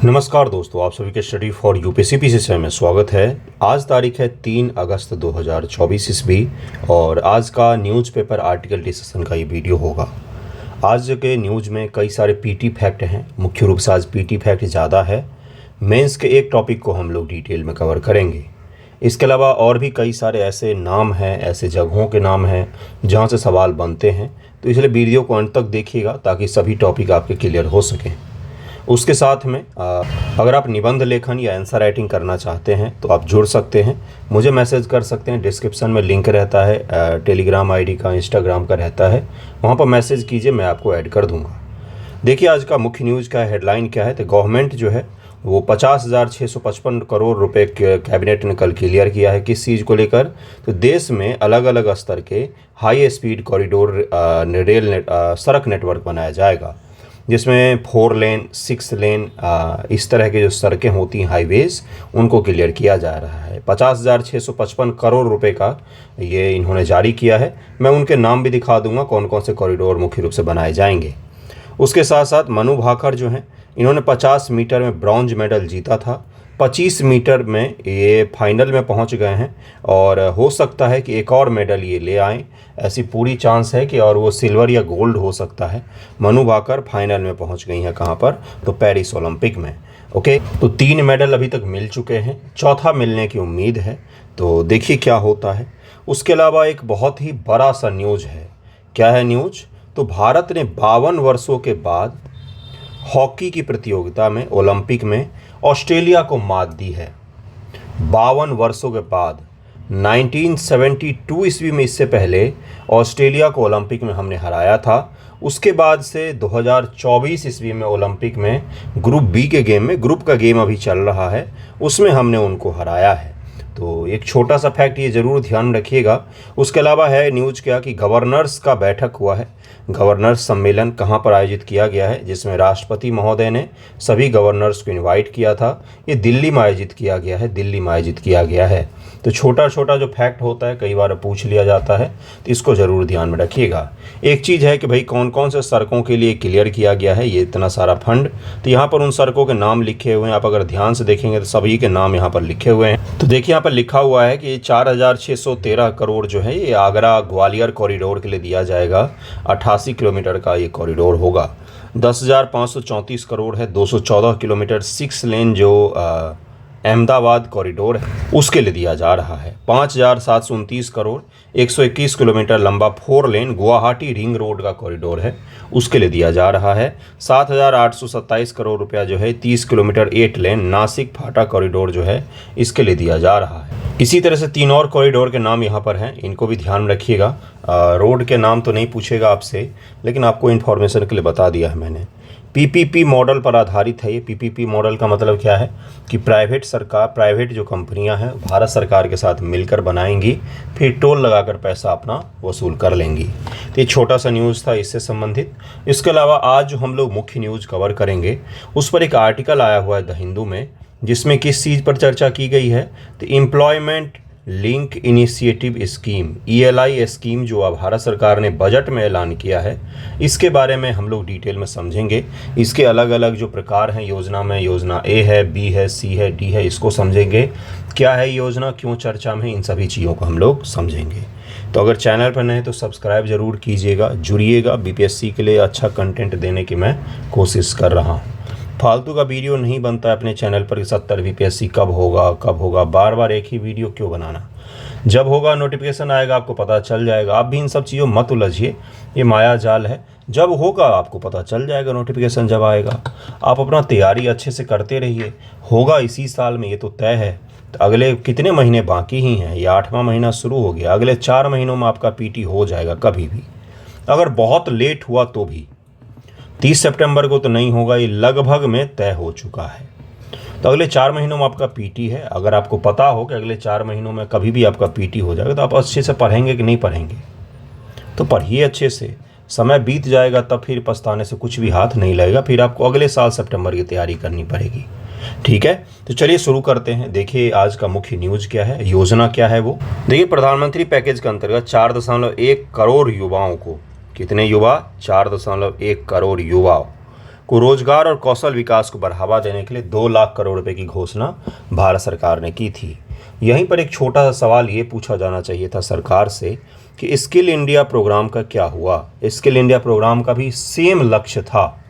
नमस्कार दोस्तों, आप सभी के स्टडी फॉर यूपीएससी पीसीसी में स्वागत है। आज तारीख है 3 अगस्त 2024 ईस्वी और आज का न्यूज़पेपर आर्टिकल डिस्कशन का ये वीडियो होगा। आज के न्यूज़ में कई सारे पीटी फैक्ट हैं, मुख्य रूप से आज पीटी फैक्ट ज़्यादा है। मेंस के एक टॉपिक को हम लोग डिटेल में कवर करेंगे। इसके अलावा और भी कई सारे ऐसे नाम हैं, ऐसे जगहों के नाम हैं जहाँ से सवाल बनते हैं, तो इसलिए वीडियो को अंत तक देखिएगा ताकि सभी टॉपिक आपके क्लियर हो सकें। उसके साथ में अगर आप निबंध लेखन या आंसर राइटिंग करना चाहते हैं तो आप जुड़ सकते हैं, मुझे मैसेज कर सकते हैं। डिस्क्रिप्शन में लिंक रहता है, टेलीग्राम आईडी का, इंस्टाग्राम का रहता है, वहाँ पर मैसेज कीजिए, मैं आपको ऐड कर दूँगा। देखिए आज का मुख्य न्यूज़ का हेडलाइन क्या है। तो गवर्नमेंट जो है वो 50,655 करोड़ रुपए कैबिनेट ने कल क्लियर किया है। किस चीज़ को लेकर? तो देश में अलग अलग स्तर के हाई स्पीड कॉरिडोर सड़क नेटवर्क बनाया जाएगा, जिसमें 4 लेन 6 लेन इस तरह के जो सड़कें होती हैं हाईवेज़, उनको क्लियर किया जा रहा है। 50,655 करोड़ रुपए का ये इन्होंने जारी किया है। मैं उनके नाम भी दिखा दूंगा, कौन कौन से कॉरिडोर मुख्य रूप से बनाए जाएंगे। उसके साथ साथ मनु भाकर जो हैं, इन्होंने 50 मीटर में ब्रॉन्ज मेडल जीता था। 25 मीटर में ये फाइनल में पहुंच गए हैं और हो सकता है कि एक और मेडल ये ले आएँ, ऐसी पूरी चांस है कि और वो सिल्वर या गोल्ड हो सकता है। मनु भाकर फाइनल में पहुंच गई हैं कहाँ पर? तो पेरिस ओलंपिक में। ओके, तो 3 मेडल अभी तक मिल चुके हैं, चौथा मिलने की उम्मीद है, तो देखिए क्या होता है। उसके अलावा एक बहुत ही बड़ा सा न्यूज़ है। क्या है न्यूज़? तो भारत ने 52 वर्षों के बाद हॉकी की प्रतियोगिता में ओलंपिक में ऑस्ट्रेलिया को मात दी है। 52 वर्षों के बाद 1972 ईस्वी में, इससे पहले ऑस्ट्रेलिया को ओलंपिक में हमने हराया था। उसके बाद से 2024 ईस्वी में ओलंपिक में ग्रुप बी के गेम में, ग्रुप का गेम अभी चल रहा है, उसमें हमने उनको हराया है। तो एक छोटा सा फैक्ट ये ज़रूर ध्यान रखिएगा। उसके अलावा है न्यूज़ क्या कि गवर्नर्स का बैठक हुआ है। गवर्नर्स सम्मेलन कहाँ पर आयोजित किया गया है, जिसमें राष्ट्रपति महोदय ने सभी गवर्नर्स को इनवाइट किया था। ये दिल्ली में आयोजित किया गया है, दिल्ली में आयोजित किया गया है। तो छोटा छोटा जो फैक्ट होता है कई बार पूछ लिया जाता है, तो इसको ज़रूर ध्यान में रखिएगा। एक चीज़ है कि भाई कौन कौन से सड़कों के लिए क्लियर किया गया है ये इतना सारा फंड, तो यहाँ पर उन सड़कों के नाम लिखे हुए हैं। आप अगर ध्यान से देखेंगे तो सभी के नाम यहाँ पर लिखे हुए हैं। तो देखिए यहाँ पर लिखा हुआ है कि 4,613 करोड़ जो है ये आगरा ग्वालियर कॉरिडोर के लिए दिया जाएगा। 88 किलोमीटर का ये कॉरिडोर होगा। 10,534 करोड़ है 214 किलोमीटर 6 लेन जो अहमदाबाद कॉरिडोर है, उसके लिए दिया जा रहा है। 5,729 करोड़ 121 किलोमीटर लंबा 4 लेन गुवाहाटी रिंग रोड का कॉरिडोर है, उसके लिए दिया जा रहा है। 7,827 करोड़ रुपया जो है 30 किलोमीटर 8 लेन नासिक फाटा कॉरिडोर जो है, इसके लिए दिया जा रहा है। इसी तरह से 3 और कॉरिडोर के नाम यहाँ पर हैं, इनको भी ध्यान रखिएगा। रोड के नाम तो नहीं पूछेगा आपसे, लेकिन आपको इन्फॉर्मेशन के लिए बता दिया है मैंने। पीपीपी मॉडल पर आधारित है ये। पीपीपी मॉडल का मतलब क्या है कि प्राइवेट जो कंपनियां हैं भारत सरकार के साथ मिलकर बनाएंगी, फिर टोल लगाकर पैसा अपना वसूल कर लेंगी। तो ये छोटा सा न्यूज़ था इससे संबंधित। इसके अलावा आज जो हम लोग मुख्य न्यूज़ कवर करेंगे उस पर एक आर्टिकल आया हुआ है द हिंदू में, जिसमें किस चीज़ पर चर्चा की गई है? तो employment link initiative scheme, ELI scheme जो अब भारत सरकार ने बजट में ऐलान किया है, इसके बारे में हम लोग डिटेल में समझेंगे। इसके अलग अलग जो प्रकार हैं योजना में, योजना A है, B है, C है, D है, इसको समझेंगे। क्या है योजना, क्यों चर्चा में, इन सभी चीज़ों को हम लोग समझेंगे। तो अगर चैनल पर नए तो सब्सक्राइब ज़रूर कीजिएगा, जुड़िएगा। BPSC के लिए अच्छा कंटेंट देने की मैं कोशिश कर रहा हूँ। फालतू का वीडियो नहीं बनता है अपने चैनल पर 70 BPSC कब होगा, बार बार एक ही वीडियो क्यों बनाना। जब होगा नोटिफिकेशन आएगा आपको पता चल जाएगा। आप भी इन सब चीज़ों मत उलझिए, ये माया जाल है। जब होगा आपको पता चल जाएगा, नोटिफिकेशन जब आएगा। आप अपना तैयारी अच्छे से करते रहिए, होगा इसी साल में, ये तो तय है। तो अगले कितने महीने बाकी ही हैं, ये 8वां महीना शुरू हो गया, अगले 4 महीनों में आपका PT हो जाएगा कभी भी। अगर बहुत लेट हुआ तो भी 30 सितंबर को तो नहीं होगा, ये लगभग में तय हो चुका है। तो अगले 4 महीनों में आपका PT है। अगर आपको पता हो कि अगले 4 महीनों में कभी भी आपका PT हो जाएगा, तो आप अच्छे से पढ़ेंगे कि नहीं पढ़ेंगे? तो पढ़िए अच्छे से, समय बीत जाएगा तब फिर पछताने से कुछ भी हाथ नहीं लगेगा। फिर आपको अगले साल सितंबर की तैयारी करनी पड़ेगी। ठीक है, तो चलिए शुरू करते हैं। देखिए आज का मुख्य न्यूज़ क्या है, योजना क्या है वो। देखिए प्रधानमंत्री पैकेज के अंतर्गत 4.1 करोड़ युवाओं को, कितने युवा? 4.1 करोड़ युवा को रोजगार और कौशल विकास को बढ़ावा देने के लिए 2 लाख करोड़ रुपए की घोषणा भारत सरकार ने की थी। यहीं पर एक छोटा सा सवाल ये पूछा जाना चाहिए था सरकार से कि स्किल इंडिया प्रोग्राम का क्या हुआ। स्किल इंडिया प्रोग्राम का भी सेम लक्ष्य था,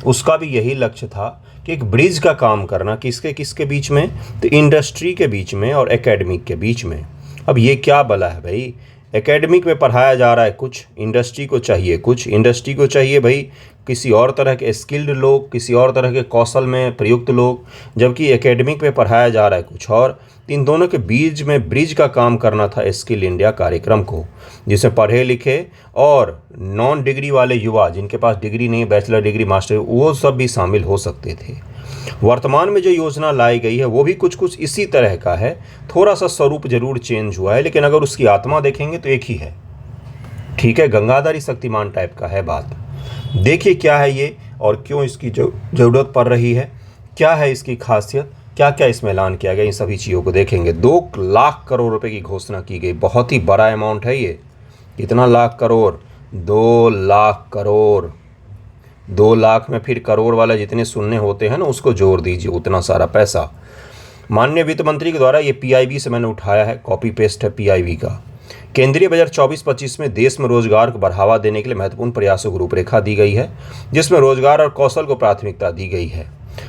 उसका भी यही लक्ष्य था कि एक ब्रिज का काम करना, किसके किसके बीच में, तो इंडस्ट्री के बीच में और एकेडमिक के बीच में। अब ये क्या बला है भाई, एकेडमिक में पढ़ाया जा रहा है कुछ, इंडस्ट्री को चाहिए कुछ, इंडस्ट्री को चाहिए भाई किसी और तरह के स्किल्ड लोग, किसी और तरह के कौशल में प्रयुक्त लोग, जबकि एकेडमिक में पढ़ाया जा रहा है कुछ और। इन दोनों के बीच में ब्रिज का काम करना था स्किल इंडिया कार्यक्रम को, जिसमें पढ़े लिखे और नॉन डिग्री वाले युवा, जिनके पास डिग्री नहीं, बैचलर डिग्री, मास्टर, वो सब भी शामिल हो सकते थे। वर्तमान में जो योजना लाई गई है वो भी कुछ कुछ इसी तरह का है, थोड़ा सा स्वरूप जरूर चेंज हुआ है, लेकिन अगर उसकी आत्मा देखेंगे तो एक ही है। ठीक है, गंगाधरी शक्तिमान टाइप का है बात। देखिए क्या है ये और क्यों इसकी ज़रूरत पड़ रही है, क्या है इसकी खासियत, क्या क्या इसमें ऐलान किया गया, इन सभी चीज़ों को देखेंगे। 2 लाख करोड़ रुपए की घोषणा की गई, बहुत ही बड़ा अमाउंट है ये। कितना लाख करोड़, 2 लाख करोड़। 2 लाख में फिर करोड़ वाला जितने शून्य होते हैं ना उसको जोड़ दीजिए, उतना सारा पैसा। माननीय वित्त मंत्री के द्वारा ये पीआईबी से मैंने उठाया है, कॉपी पेस्ट है पीआईबी का। केंद्रीय बजट 24-25 में देश में रोजगार को बढ़ावा देने के लिए महत्वपूर्ण प्रयासों की रूपरेखा दी गई है, जिसमें रोजगार और कौशल को प्राथमिकता दी गई है।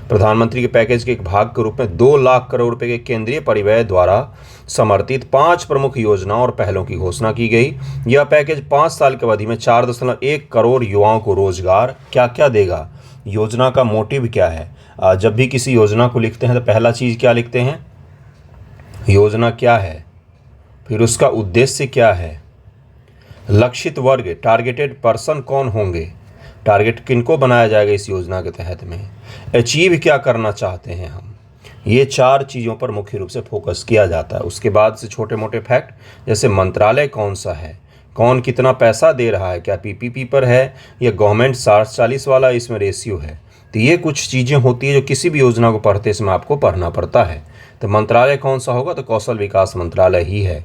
प्रधानमंत्री के पैकेज के एक भाग के रूप में 2 लाख करोड़ रुपए के केंद्रीय परिव्यय द्वारा समर्थित 5 प्रमुख योजनाओं और पहलों की घोषणा की गई। यह पैकेज 5 साल की अवधि में 4.1 करोड़ युवाओं को रोजगार क्या क्या देगा। योजना का मोटिव क्या है, जब भी किसी योजना को लिखते हैं तो पहला चीज़ क्या लिखते हैं, योजना क्या है, फिर उसका उद्देश्य क्या है, लक्षित वर्ग टारगेटेड पर्सन कौन होंगे, टारगेट किनको बनाया जाएगा इस योजना के तहत में, अचीव क्या करना चाहते हैं हम। ये 4 चीज़ों पर मुख्य रूप से फोकस किया जाता है। उसके बाद से छोटे मोटे फैक्ट, जैसे मंत्रालय कौन सा है, कौन कितना पैसा दे रहा है, क्या पीपीपी पर है या गवर्नमेंट 60-40 वाला इसमें रेशियो है। तो ये कुछ चीज़ें होती है जो किसी भी योजना को पढ़ते समय आपको पढ़ना पड़ता है। तो मंत्रालय कौन सा होगा, तो कौशल विकास मंत्रालय ही है।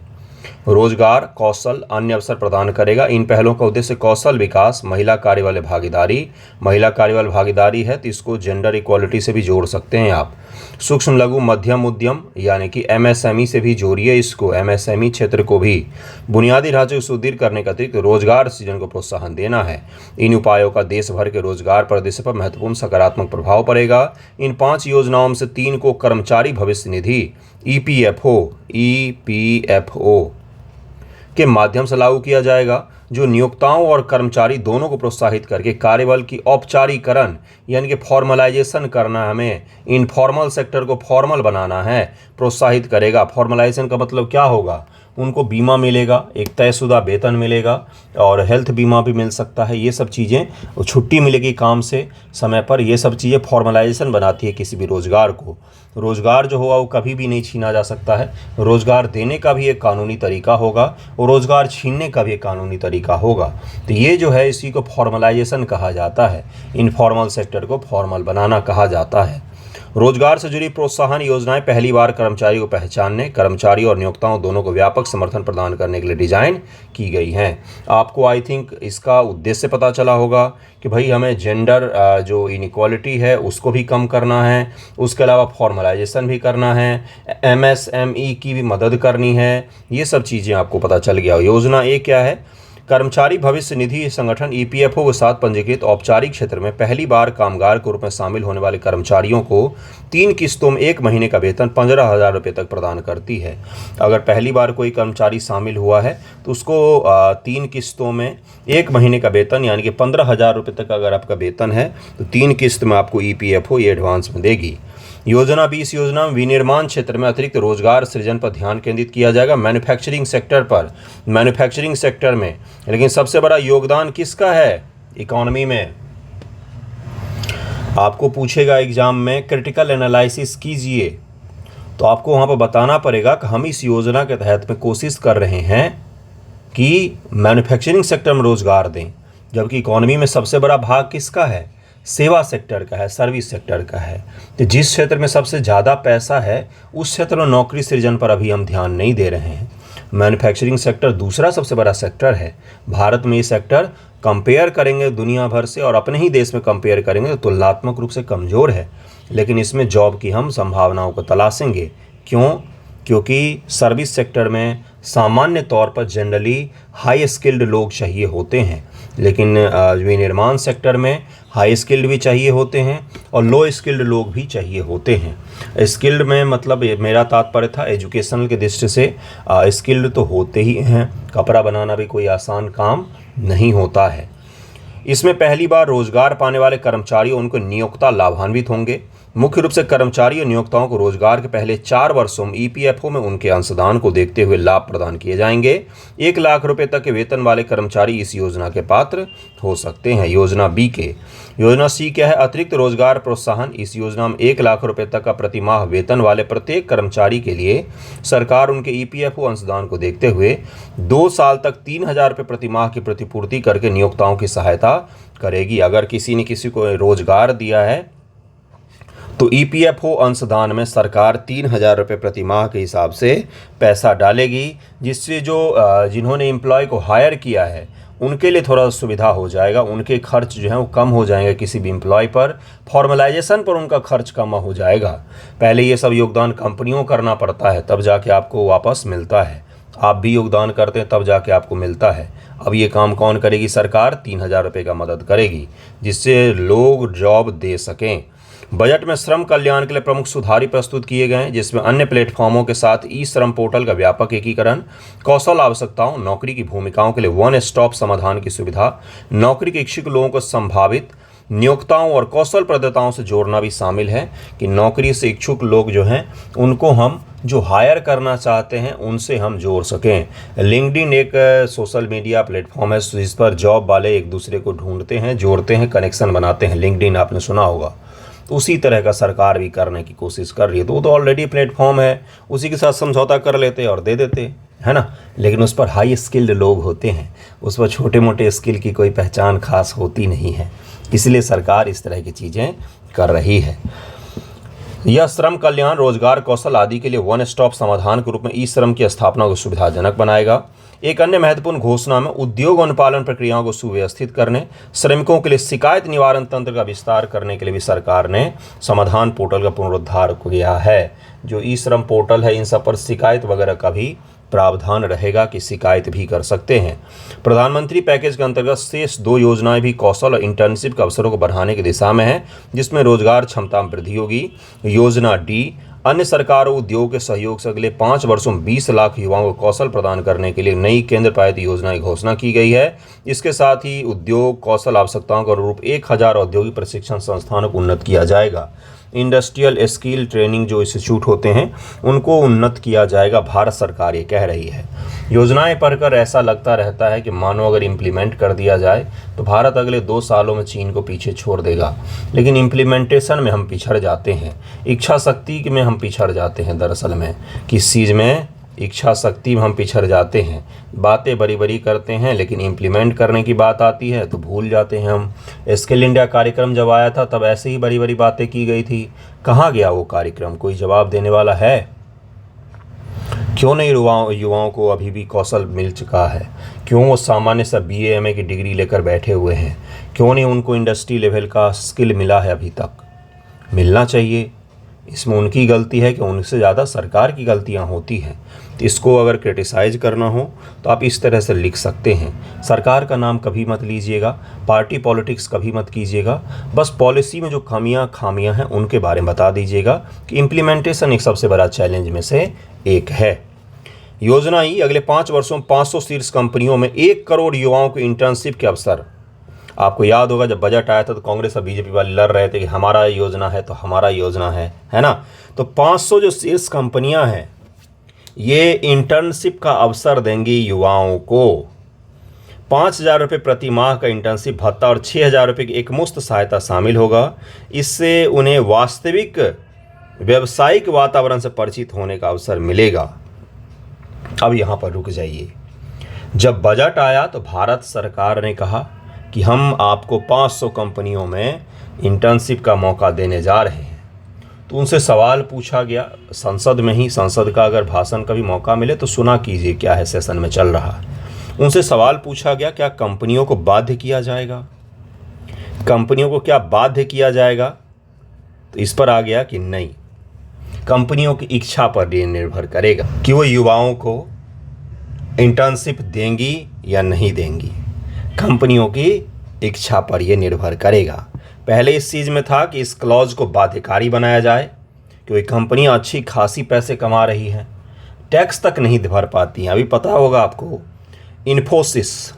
रोजगार, कौशल, अन्य अवसर प्रदान करेगा। इन पहलों का उद्देश्य कौशल विकास, महिला कार्य वाले भागीदारी। महिला कार्य वाले भागीदारी है तो इसको जेंडर इक्वालिटी से भी जोड़ सकते हैं आप। सूक्ष्म लघु मध्यम उद्यम यानी कि एमएसएमई से भी जोड़िए इसको, एमएसएमई क्षेत्र को भी। बुनियादी ढांचे को सुदृढ़ करने का अतिरिक्त रोजगार सृजन को प्रोत्साहन देना है। इन उपायों का देश भर के रोजगार परिदृश्य पर महत्वपूर्ण सकारात्मक प्रभाव पड़ेगा। इन 5 योजनाओं में से 3 को कर्मचारी भविष्य निधि ईपीएफओ के माध्यम से लागू किया जाएगा, जो नियोक्ताओं और कर्मचारी दोनों को प्रोत्साहित करके कार्यबल की औपचारीकरण यानी कि फॉर्मलाइजेशन करना है। हमें इनफॉर्मल सेक्टर को फॉर्मल बनाना है, प्रोत्साहित करेगा। फॉर्मलाइजेशन का मतलब क्या होगा, उनको बीमा मिलेगा, एक तयशुदा वेतन मिलेगा और हेल्थ बीमा भी मिल सकता है। ये सब चीज़ें, छुट्टी मिलेगी काम से समय पर, ये सब चीज़ें फॉर्मलाइजेशन बनाती है किसी भी रोज़गार को। रोज़गार जो होगा वो कभी भी नहीं छीना जा सकता है। रोज़गार देने का भी एक कानूनी तरीका होगा और रोज़गार छीनने का भी एक कानूनी तरीका होगा। तो ये जो है इसी को फॉर्मलाइजेशन कहा जाता है, इनफॉर्मल सेक्टर को फॉर्मल बनाना कहा जाता है। रोजगार से जुड़ी प्रोत्साहन योजनाएं पहली बार कर्मचारी को पहचानने, कर्मचारी और नियोक्ताओं दोनों को व्यापक समर्थन प्रदान करने के लिए डिजाइन की गई हैं। आपको आई थिंक इसका उद्देश्य पता चला होगा कि भाई हमें जेंडर जो इनइक्वालिटी है उसको भी कम करना है, उसके अलावा फॉर्मलाइजेशन भी करना है, एमएसएमई की भी मदद करनी है। ये सब चीज़ें आपको पता चल गया। योजना ए क्या है, कर्मचारी भविष्य निधि संगठन ईपीएफओ के साथ पंजीकृत औपचारिक क्षेत्र में पहली बार कामगार के रूप में शामिल होने वाले कर्मचारियों को 3 किस्तों में 1 महीने का वेतन 15,000 रुपये तक प्रदान करती है। अगर पहली बार कोई कर्मचारी शामिल हुआ है तो उसको 3 किस्तों में 1 महीने का वेतन यानी कि 15,000 रुपये तक अगर आपका वेतन है तो 3 किस्त में आपको ईपीएफओ ये एडवांस में देगी। योजना 20 योजना में विनिर्माण क्षेत्र में अतिरिक्त रोजगार सृजन पर ध्यान केंद्रित किया जाएगा, मैन्युफैक्चरिंग सेक्टर पर। मैन्युफैक्चरिंग सेक्टर में लेकिन सबसे बड़ा योगदान किसका है इकोनॉमी में, आपको पूछेगा एग्जाम में, क्रिटिकल एनालिसिस कीजिए तो आपको वहाँ पर बताना पड़ेगा कि हम इस योजना के तहत में कोशिश कर रहे हैं कि मैन्युफैक्चरिंग सेक्टर में रोजगार दें, जबकि इकोनॉमी में सबसे बड़ा भाग किसका है, सेवा सेक्टर का है, सर्विस सेक्टर का है। तो जिस क्षेत्र में सबसे ज़्यादा पैसा है उस क्षेत्र में नौकरी सृजन पर अभी हम ध्यान नहीं दे रहे हैं। मैन्युफैक्चरिंग सेक्टर दूसरा सबसे बड़ा सेक्टर है। भारत में ये सेक्टर कंपेयर करेंगे दुनिया भर से और अपने ही देश में कंपेयर करेंगे तो तुलनात्मक रूप से कमज़ोर है। लेकिन इसमें जॉब की हम संभावनाओं को तलाशेंगे। क्यों? क्योंकि सर्विस सेक्टर में सामान्य तौर पर जनरली हाई स्किल्ड लोग चाहिए होते हैं, लेकिन विनिर्माण सेक्टर में हाई स्किल्ड भी चाहिए होते हैं और लो स्किल्ड लोग भी चाहिए होते हैं। स्किल्ड में मतलब मेरा तात्पर्य था एजुकेशनल की दृष्टि से स्किल्ड तो होते ही हैं। कपड़ा बनाना भी कोई आसान काम नहीं होता है। इसमें पहली बार रोजगार पाने वाले कर्मचारी और उनके नियोक्ता लाभान्वित होंगे। मुख्य रूप से कर्मचारी और नियोक्ताओं को रोजगार के पहले 4 वर्षों में ईपीएफओ में उनके अंशदान को देखते हुए लाभ प्रदान किए जाएंगे। 1 लाख रुपए तक के वेतन वाले कर्मचारी इस योजना के पात्र हो सकते हैं। योजना बी के योजना सी क्या है? अतिरिक्त रोजगार प्रोत्साहन। इस योजना में 1 लाख रुपए तक का प्रतिमाह वेतन वाले प्रत्येक कर्मचारी के लिए सरकार उनके ईपीएफओ अंशदान को देखते हुए 2 साल तक 3,000 रुपये प्रतिमाह की प्रतिपूर्ति करके नियोक्ताओं की सहायता करेगी। अगर किसी ने किसी को रोजगार दिया है तो ईपीएफओ अंशदान में सरकार 3,000 रुपये प्रति माह के हिसाब से पैसा डालेगी, जिससे जो जिन्होंने एम्प्लॉय को हायर किया है उनके लिए थोड़ा सुविधा हो जाएगा। उनके खर्च जो है वो कम हो जाएंगे। किसी भी एम्प्लॉय पर फॉर्मलाइजेशन पर उनका खर्च कम हो जाएगा। पहले ये सब योगदान कंपनियों करना पड़ता है, तब जाके आपको वापस मिलता है। आप भी योगदान करते हैं तब जाके आपको मिलता है। अब ये काम कौन करेगी? सरकार 3,000 रुपये का मदद करेगी, जिससे लोग जॉब दे सकें। बजट में श्रम कल्याण के लिए प्रमुख सुधार प्रस्तुत किए गए हैं, जिसमें अन्य प्लेटफॉर्मों के साथ ई श्रम पोर्टल का व्यापक एकीकरण, कौशल आवश्यकताओं, नौकरी की भूमिकाओं के लिए वन स्टॉप समाधान की सुविधा, नौकरी के इच्छुक लोगों को संभावित नियोक्ताओं और कौशल प्रदाताओं से जोड़ना भी शामिल है कि नौकरी से इच्छुक लोग जो हैं उनको हम जो हायर करना चाहते हैं उनसे हम जोड़ सकें। लिंक्डइन एक सोशल मीडिया प्लेटफॉर्म है जिस पर जॉब वाले एक दूसरे को ढूंढते हैं, जोड़ते हैं, कनेक्शन बनाते हैं। लिंक्डइन आपने सुना होगा। तो उसी तरह का सरकार भी करने की कोशिश कर रही है। तो वो तो ऑलरेडी प्लेटफॉर्म है, उसी के साथ समझौता कर लेते और दे देते, है ना। लेकिन उस पर हाई स्किल्ड लोग होते हैं, उस पर छोटे मोटे स्किल की कोई पहचान खास होती नहीं है। इसलिए सरकार इस तरह की चीज़ें कर रही है। यह श्रम कल्याण, रोजगार, कौशल आदि के लिए वन स्टॉप समाधान के रूप में ई श्रम की स्थापना को सुविधाजनक बनाएगा। एक अन्य महत्वपूर्ण घोषणा में उद्योग अनुपालन प्रक्रियाओं को सुव्यवस्थित करने, श्रमिकों के लिए शिकायत निवारण तंत्र का विस्तार करने के लिए भी सरकार ने समाधान पोर्टल का पुनरुद्धार किया है। जो ई श्रम पोर्टल है इन सब पर शिकायत वगैरह का भी प्रावधान रहेगा कि शिकायत भी कर सकते हैं। प्रधानमंत्री पैकेज के अंतर्गत शेष 2 योजनाएं भी कौशल और इंटर्नशिप के अवसरों को बढ़ाने की दिशा में है, जिसमें रोजगार क्षमता में वृद्धि होगी। योजना डी अन्य सरकार और उद्योग के सहयोग से अगले 5 वर्षों में 20 लाख युवाओं को कौशल प्रदान करने के लिए नई केंद्र पालित योजना की घोषणा की गई है। इसके साथ ही उद्योग कौशल आवश्यकताओं के अनुरूप 1,000 औद्योगिक प्रशिक्षण संस्थानों को उन्नत किया जाएगा। इंडस्ट्रियल स्किल ट्रेनिंग जो इंस्टीट्यूट होते हैं उनको उन्नत किया जाएगा, भारत सरकार ये कह रही है। योजनाएं पढ़कर ऐसा लगता रहता है कि मानो अगर इम्प्लीमेंट कर दिया जाए तो भारत अगले 2 सालों में चीन को पीछे छोड़ देगा, लेकिन इम्प्लीमेंटेशन में हम पिछड़ जाते हैं। इच्छा शक्ति में हम पिछड़ जाते हैं। दरअसल में किस चीज़ में? इच्छा शक्ति में हम पिछड़ जाते हैं। बातें बड़ी बड़ी करते हैं, लेकिन इम्प्लीमेंट करने की बात आती है तो भूल जाते हैं हम। स्किल इंडिया कार्यक्रम जब आया था तब ऐसे ही बड़ी बड़ी बातें की गई थी। कहाँ गया वो कार्यक्रम? कोई जवाब देने वाला है? क्यों नहीं युवाओं को अभी भी कौशल मिल चुका है? क्यों वो सामान्य सा BA MA की डिग्री लेकर बैठे हुए हैं? क्यों नहीं उनको इंडस्ट्री लेवल का स्किल मिला है? अभी तक मिलना चाहिए। इसमें उनकी गलती है कि उनसे ज़्यादा सरकार की गलतियां होती हैं। तो इसको अगर क्रिटिसाइज करना हो तो आप इस तरह से लिख सकते हैं। सरकार का नाम कभी मत लीजिएगा, पार्टी पॉलिटिक्स कभी मत कीजिएगा। बस पॉलिसी में जो खामियां हैं उनके बारे में बता दीजिएगा कि इम्प्लीमेंटेशन एक सबसे बड़ा चैलेंज में से एक है। योजना ही अगले 5 वर्षों में 500 शीर्ष कंपनियों में 1 करोड़ युवाओं को इंटर्नशिप के अवसर। आपको याद होगा जब बजट आया था तो कांग्रेस और बीजेपी वाले लड़ रहे थे कि हमारा योजना है तो हमारा योजना है ना। तो 500 जो शीर्ष कंपनियां हैं ये इंटर्नशिप का अवसर देंगी युवाओं को। 5,000 रुपये प्रति माह का इंटर्नशिप भत्ता और 6,000 रुपये की एक मुफ्त सहायता शामिल होगा। इससे उन्हें वास्तविक व्यावसायिक वातावरण से परिचित होने का अवसर मिलेगा। अब यहाँ पर रुक जाइए। जब बजट आया तो भारत सरकार ने कहा कि हम आपको 500 कंपनियों में इंटर्नशिप का मौका देने जा रहे हैं। तो उनसे सवाल पूछा गया संसद में ही। संसद का अगर भाषण का भी मौका मिले तो सुना कीजिए क्या है सेशन में चल रहा। उनसे सवाल पूछा गया, क्या कंपनियों को बाध्य किया जाएगा? कंपनियों को क्या बाध्य किया जाएगा? तो इस पर आ गया कि नहीं, कंपनियों की इच्छा पर यह निर्भर करेगा कि वो युवाओं को इंटर्नशिप देंगी या नहीं देंगी। कंपनियों की इच्छा पर यह निर्भर करेगा। पहले इस चीज़ में था कि इस क्लॉज को बाध्यकारी बनाया जाए, क्योंकि कंपनियां अच्छी खासी पैसे कमा रही हैं, टैक्स तक नहीं भर पाती हैं। अभी पता होगा आपको, इन्फोसिस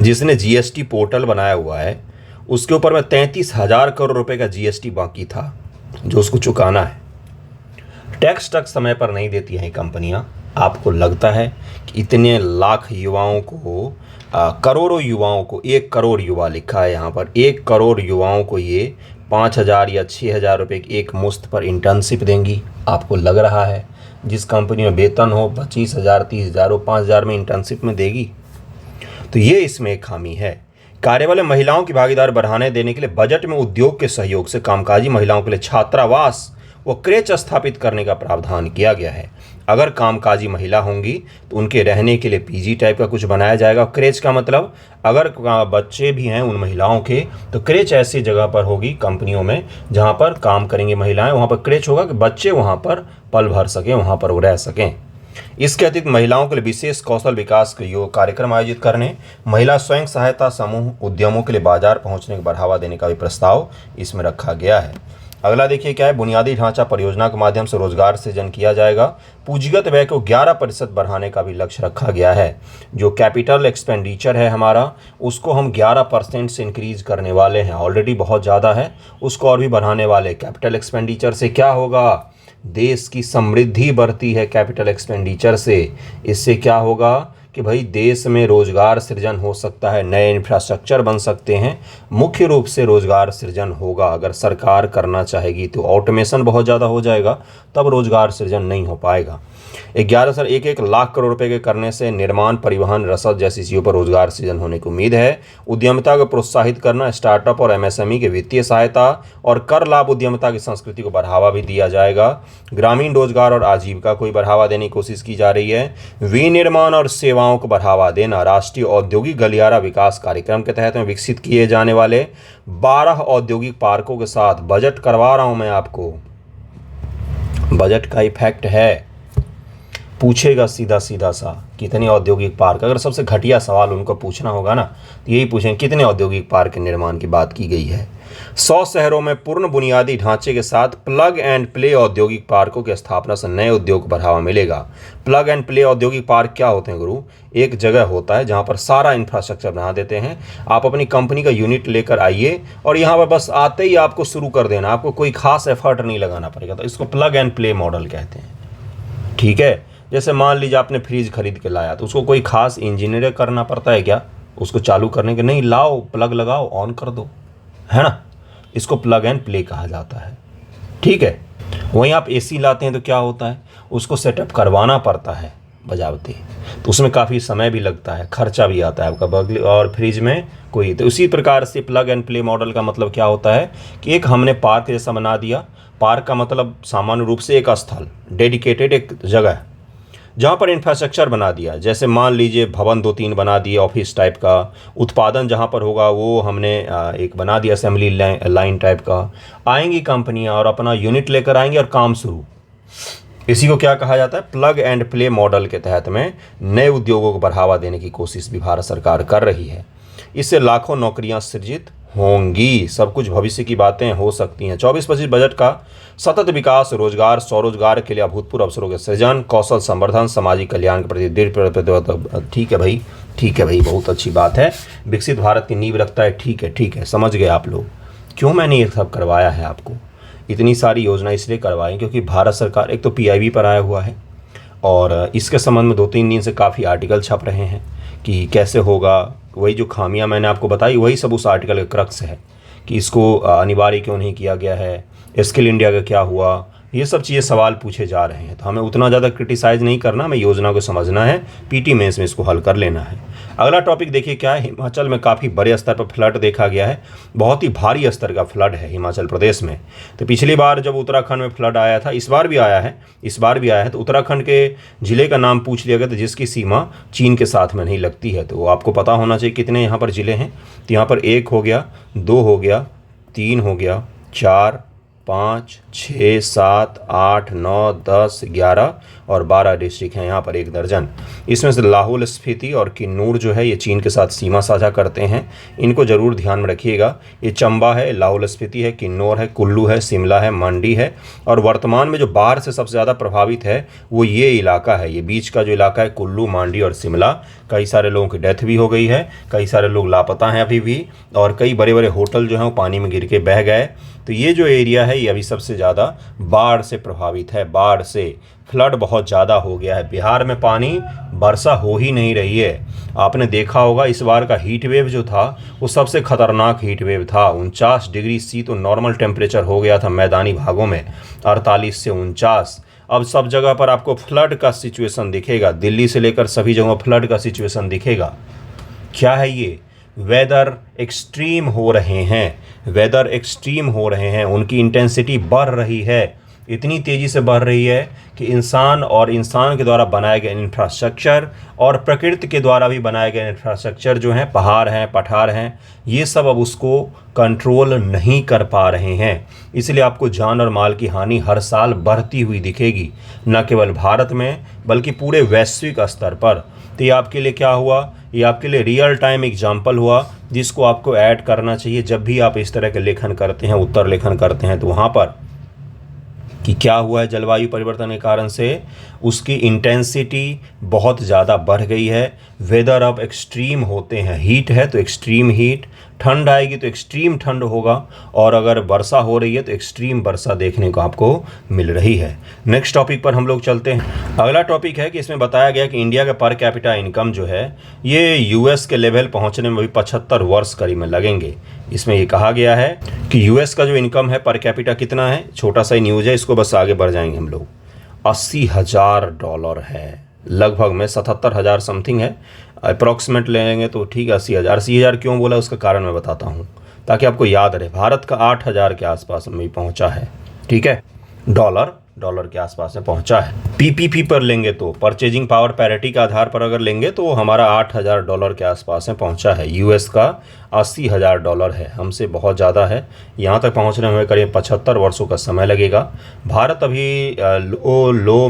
जिसने जीएसटी पोर्टल बनाया हुआ है, उसके ऊपर में 33,000 करोड़ रुपए का जीएसटी बाकी था जो उसको चुकाना है। टैक्स तक समय पर नहीं देती हैं कंपनियां। आपको लगता है कि इतने लाख युवाओं को, करोड़ों युवाओं को, 1 करोड़ युवा लिखा है यहाँ पर, 1 करोड़ युवाओं को ये 5,000 या 6,000 रुपये की एक मुश्त पर इंटर्नशिप देंगी? आपको लग रहा है जिस कंपनी में वेतन हो 25,000 30,000 वो 5,000 में इंटर्नशिप में देगी? तो ये इसमें एक खामी है। कार्यबल में महिलाओं की भागीदारी बढ़ाने देने के लिए बजट में उद्योग के सहयोग से कामकाजी महिलाओं के लिए छात्रावास व क्रेच स्थापित करने का प्रावधान किया गया है। अगर कामकाजी महिला होंगी तो उनके रहने के लिए पीजी टाइप का कुछ बनाया जाएगा। क्रेच का मतलब, अगर बच्चे भी हैं उन महिलाओं के, तो क्रेच ऐसी जगह पर होगी कंपनियों में जहां पर काम करेंगी महिलाएं, वहां पर क्रेच होगा कि बच्चे वहां पर पल भर सकें, वहां पर वो रह सकें। इसके अतिरिक्त महिलाओं के लिए विशेष कौशल विकास कार्यक्रम आयोजित करने, महिला स्वयं सहायता समूह उद्यमों के लिए बाजार पहुंचने को बढ़ावा देने का भी प्रस्ताव इसमें रखा गया है। अगला देखिए क्या है, बुनियादी ढांचा परियोजना के माध्यम से रोजगार सृजन किया जाएगा। पूंजीगत व्यय को 11% बढ़ाने का भी लक्ष्य रखा गया है। जो कैपिटल एक्सपेंडिचर है हमारा, उसको हम 11% से इंक्रीज करने वाले हैं। ऑलरेडी बहुत ज़्यादा है, उसको और भी बढ़ाने वाले। कैपिटल एक्सपेंडिचर से क्या होगा? देश की समृद्धि बढ़ती है कैपिटल एक्सपेंडिचर से। इससे क्या होगा कि भाई देश में रोजगार सृजन हो सकता है, नए इंफ्रास्ट्रक्चर बन सकते हैं। मुख्य रूप से रोजगार सृजन होगा अगर सरकार करना चाहेगी तो। ऑटोमेशन बहुत ज़्यादा हो जाएगा, तब रोजगार सृजन नहीं हो पाएगा। 1 लाख करोड़ रुपए के करने से निर्माण, परिवहन, रसद जैसी चीज़ों पर रोजगार सृजन होने की उम्मीद है। उद्यमिता को प्रोत्साहित करना, स्टार्टअप और एमएसएमई के वित्तीय सहायता और कर लाभ उद्यमिता की संस्कृति को बढ़ावा भी दिया जाएगा। ग्रामीण रोजगार और आजीविका को बढ़ावा देने की कोशिश की जा रही है। विनिर्माण और सेवाओं को बढ़ावा देना, राष्ट्रीय औद्योगिक गलियारा विकास कार्यक्रम के तहत में विकसित किए जाने वाले 12 औद्योगिक पार्कों के साथ बजट करवा रहा हूं मैं आपको। बजट का इफेक्ट है, पूछेगा सीधा सीधा सा कितने औद्योगिक पार्क। अगर सबसे घटिया सवाल उनको पूछना होगा ना तो यही पूछें, कितने औद्योगिक पार्क के निर्माण की बात की गई है। 100 शहरों में पूर्ण बुनियादी ढांचे के साथ प्लग एंड प्ले औद्योगिक पार्कों की स्थापना से नए उद्योग को बढ़ावा मिलेगा। प्लग एंड प्ले औद्योगिक पार्क क्या होते हैं गुरु? एक जगह होता है जहां पर सारा इंफ्रास्ट्रक्चर बना देते हैं। आप अपनी कंपनी का यूनिट लेकर आइए और यहाँ पर बस आते ही आपको शुरू कर देना, आपको कोई खास एफर्ट नहीं लगाना पड़ेगा। तो इसको प्लग एंड प्ले मॉडल कहते हैं। ठीक है, जैसे मान लीजिए आपने फ्रिज खरीद के लाया, तो उसको कोई खास इंजीनियर करना पड़ता है क्या उसको चालू करने के? नहीं, लाओ, प्लग लगाओ, ऑन कर दो, है ना। इसको प्लग एंड प्ले कहा जाता है। ठीक है, वहीं आप एसी लाते हैं तो क्या होता है, उसको सेटअप करवाना पड़ता है बजावती, तो उसमें काफ़ी समय भी लगता है, खर्चा भी आता है आपका बगल। और फ्रिज में कोई, तो उसी प्रकार से प्लग एंड प्ले मॉडल का मतलब क्या होता है कि एक हमने पार्क जैसा बना दिया। पार्क का मतलब सामान्य रूप से एक स्थल, डेडिकेटेड एक जगह जहाँ पर इंफ्रास्ट्रक्चर बना दिया। जैसे मान लीजिए भवन 2-3 बना दिए ऑफिस टाइप का। उत्पादन जहाँ पर होगा वो हमने एक बना दिया असेंबली लाइन टाइप का। आएंगी कंपनियाँ और अपना यूनिट लेकर आएंगी और काम शुरू। इसी को क्या कहा जाता है? प्लग एंड प्ले मॉडल के तहत में नए उद्योगों को बढ़ावा देने की कोशिश भी भारत सरकार कर रही है। इससे लाखों नौकरियां सृजित होंगी। सब कुछ भविष्य की बातें हो सकती हैं। 24-25 बजट का सतत विकास, रोजगार, स्वरोजगार के लिए अभूतपूर्व अवसरों के सृजन, कौशल संवर्धन, सामाजिक कल्याण के प्रति दृढ़। ठीक है भाई, ठीक है भाई, बहुत अच्छी बात है। विकसित भारत की नींव रखता है। ठीक है, ठीक है, समझ गए आप लोग क्यों मैंने ये सब करवाया है आपको। इतनी सारी योजना इसलिए करवाई क्योंकि भारत सरकार एक तो पीआईबी पर आया हुआ है और इसके संबंध में 2-3 दिन से काफ़ी आर्टिकल छप रहे हैं कि कैसे होगा। वही जो खामियां मैंने आपको बताई वही सब उस आर्टिकल का क्रक्स है कि इसको अनिवार्य क्यों नहीं किया गया है, स्किल इंडिया का क्या हुआ, ये सब चीज़ें सवाल पूछे जा रहे हैं। तो हमें उतना ज़्यादा क्रिटिसाइज़ नहीं करना, हमें योजना को समझना है, पीटी मेंस में इसको हल कर लेना है। अगला टॉपिक देखिए क्या है, हिमाचल में काफ़ी बड़े स्तर पर फ्लड देखा गया है। बहुत ही भारी स्तर का फ्लड है हिमाचल प्रदेश में। तो पिछली बार जब उत्तराखंड में फ्लड आया था, इस बार भी आया है, तो उत्तराखंड के ज़िले का नाम पूछ लिया गया था जिसकी सीमा चीन के साथ में नहीं लगती है। तो आपको पता होना चाहिए कितने यहाँ पर ज़िले हैं। तो यहाँ पर 1 हो गया, 2 हो गया, 3 हो गया, 4, 5, 6, 7, 8, 9, 10, 11 और 12 डिस्ट्रिक्ट हैं यहाँ पर 1 दर्जन। इसमें से लाहौल स्पीति और किन्नौर जो है ये चीन के साथ सीमा साझा करते हैं, इनको ज़रूर ध्यान में रखिएगा। ये चंबा है, लाहौल स्पीति है, किन्नौर है, कुल्लू है, शिमला है, मंडी है। और वर्तमान में जो बाढ़ से सबसे ज़्यादा प्रभावित है वो ये इलाका है, ये बीच का जो इलाका है कुल्लू, मंडी और शिमला। कई सारे लोगों की डेथ भी हो गई है, कई सारे लोग लापता हैं अभी भी, और कई बड़े बड़े होटल जो हैं वो पानी में गिर के बह गए। तो ये जो एरिया है ये अभी सबसे ज़्यादा बाढ़ से प्रभावित है। बाढ़ से फ्लड बहुत ज़्यादा हो गया है। बिहार में पानी वर्षा हो ही नहीं रही है। आपने देखा होगा इस बार का हीट वेव जो था वो सबसे खतरनाक हीट वेव था। 49 डिग्री सी तो नॉर्मल टेम्परेचर हो गया था मैदानी भागों में, 48 से 49। अब सब जगह पर आपको फ्लड का सिचुएशन दिखेगा, दिल्ली से लेकर सभी जगहों फ्लड का सिचुएशन दिखेगा। क्या है ये? वेदर एक्सट्रीम हो रहे हैं, वेदर एक्सट्रीम हो रहे हैं, उनकी इंटेंसिटी बढ़ रही है, इतनी तेज़ी से बढ़ रही है कि इंसान और इंसान के द्वारा बनाए गए इंफ्रास्ट्रक्चर और प्रकृति के द्वारा भी बनाए गए इंफ्रास्ट्रक्चर जो हैं, पहाड़ हैं, पठार हैं, ये सब अब उसको कंट्रोल नहीं कर पा रहे हैं। इसलिए आपको जान और माल की हानि हर साल बढ़ती हुई दिखेगी, न केवल भारत में बल्कि पूरे वैश्विक स्तर पर। तो ये आपके लिए क्या हुआ? ये आपके लिए रियल टाइम एग्जाम्पल हुआ जिसको आपको ऐड करना चाहिए जब भी आप इस तरह के लेखन करते हैं, उत्तर लेखन करते हैं। तो वहाँ पर कि क्या हुआ है जलवायु परिवर्तन के कारण से उसकी इंटेंसिटी बहुत ज़्यादा बढ़ गई है। वेदर अब एक्सट्रीम होते हैं, हीट है तो एक्सट्रीम हीट, ठंड आएगी तो एक्सट्रीम ठंड होगा, और अगर वर्षा हो रही है तो एक्सट्रीम वर्षा देखने को आपको मिल रही है। नेक्स्ट टॉपिक पर हम लोग चलते हैं। अगला टॉपिक है कि इसमें बताया गया कि इंडिया का पर कैपिटा इनकम जो है ये यूएस के लेवल पहुंचने में भी 75 वर्ष करीब में लगेंगे। इसमें ये कहा गया है कि यूएस का जो इनकम है पर कैपिटा कितना है, छोटा सा ही न्यूज़ है, इसको बस आगे बढ़ जाएंगे हम लोग। $80,000 है, लगभग में 77,000 समथिंग है, अप्रॉक्सीमेट लेंगे तो ठीक है 80,000। 80,000 क्यों बोला उसका कारण मैं बताता हूँ ताकि आपको याद रहे। भारत का 8,000 के आसपास में पहुँचा है, ठीक है, डॉलर के आसपास में पहुंचा है। पीपीपी पर लेंगे तो परचेजिंग पावर पैरिटी के आधार पर अगर लेंगे तो हमारा $8,000 के आसपास में पहुंचा है। यूएस का $80,000 है, हमसे बहुत ज़्यादा है। यहाँ तक पहुंचने में करीब 75 वर्षों का समय लगेगा। भारत अभी लो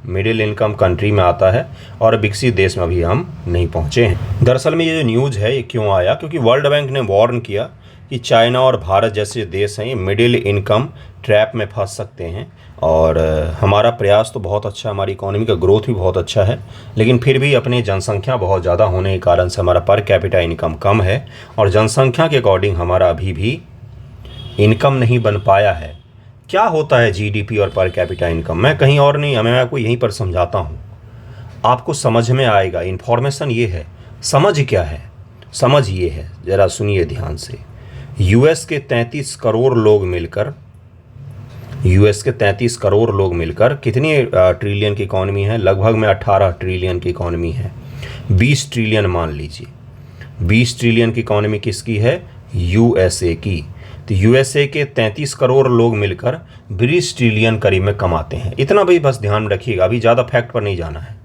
मिडिल इनकम कंट्री में आता है और विकसित देश में अभी हम नहीं पहुँचे हैं। दरअसल में ये जो न्यूज़ है ये क्यों आया, क्योंकि वर्ल्ड बैंक ने वार्न किया कि चाइना और भारत जैसे देश हैं ये मिडिल इनकम ट्रैप में फंस सकते हैं। और हमारा प्रयास तो बहुत अच्छा है, हमारी इकोनॉमी का ग्रोथ भी बहुत अच्छा है, लेकिन फिर भी अपनी जनसंख्या बहुत ज़्यादा होने के कारण से हमारा पर कैपिटा इनकम कम है और जनसंख्या के अकॉर्डिंग हमारा अभी भी इनकम नहीं बन पाया है। क्या होता है जीडीपी और पर कैपिटा इनकम? मैं कहीं और नहीं, मैं आपको यहीं पर समझाता हूँ, आपको समझ में आएगा। इन्फॉर्मेशन ये है, समझ क्या है, समझ ये है, ज़रा सुनिए ध्यान से। यूएस के 33 करोड़ लोग मिलकर कितनी ट्रिलियन की इकॉनमी है? लगभग में 18 ट्रिलियन की इकॉनमी है। 20 ट्रिलियन मान लीजिए, 20 ट्रिलियन की इकॉनमी किसकी है? यूएसए की। तो यूएसए के 33 करोड़ लोग मिलकर 20 ट्रिलियन करीब में कमाते हैं। इतना भी बस ध्यान रखिएगा, अभी ज़्यादा फैक्ट पर नहीं जाना है।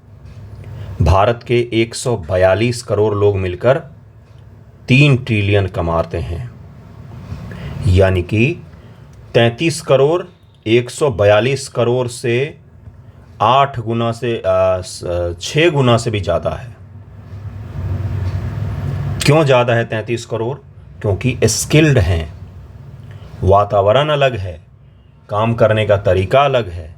भारत के 142 करोड़ लोग मिलकर 3 ट्रिलियन कमाते हैं, यानी कि 33 करोड़ 142 करोड़ से 8 गुना से 6 गुना से भी ज़्यादा है। क्यों ज़्यादा है 33 करोड़? क्योंकि स्किल्ड हैं, वातावरण अलग है, काम करने का तरीका अलग है,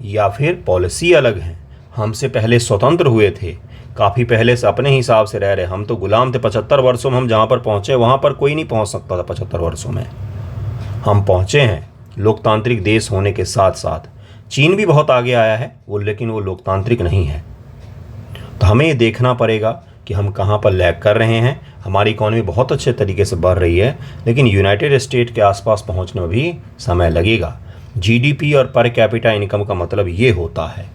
या फिर पॉलिसी अलग है। हमसे पहले स्वतंत्र हुए थे, काफ़ी पहले से अपने हिसाब से रह रहे। हम तो गुलाम थे। 75 वर्षों में हम जहाँ पर पहुँचे वहाँ पर कोई नहीं पहुँच सकता था। 75 वर्षों में हम पहुँचे हैं। लोकतांत्रिक देश होने के साथ साथ चीन भी बहुत आगे आया है वो, लेकिन वो लोकतांत्रिक नहीं है। तो हमें ये देखना पड़ेगा कि हम कहाँ पर लैग कर रहे हैं। हमारी इकॉनमी बहुत अच्छे तरीके से बढ़ रही है, लेकिन यूनाइटेड स्टेट के आसपास पहुँचने में भी समय लगेगा। जीडीपी और पर कैपिटा इनकम का मतलब ये होता है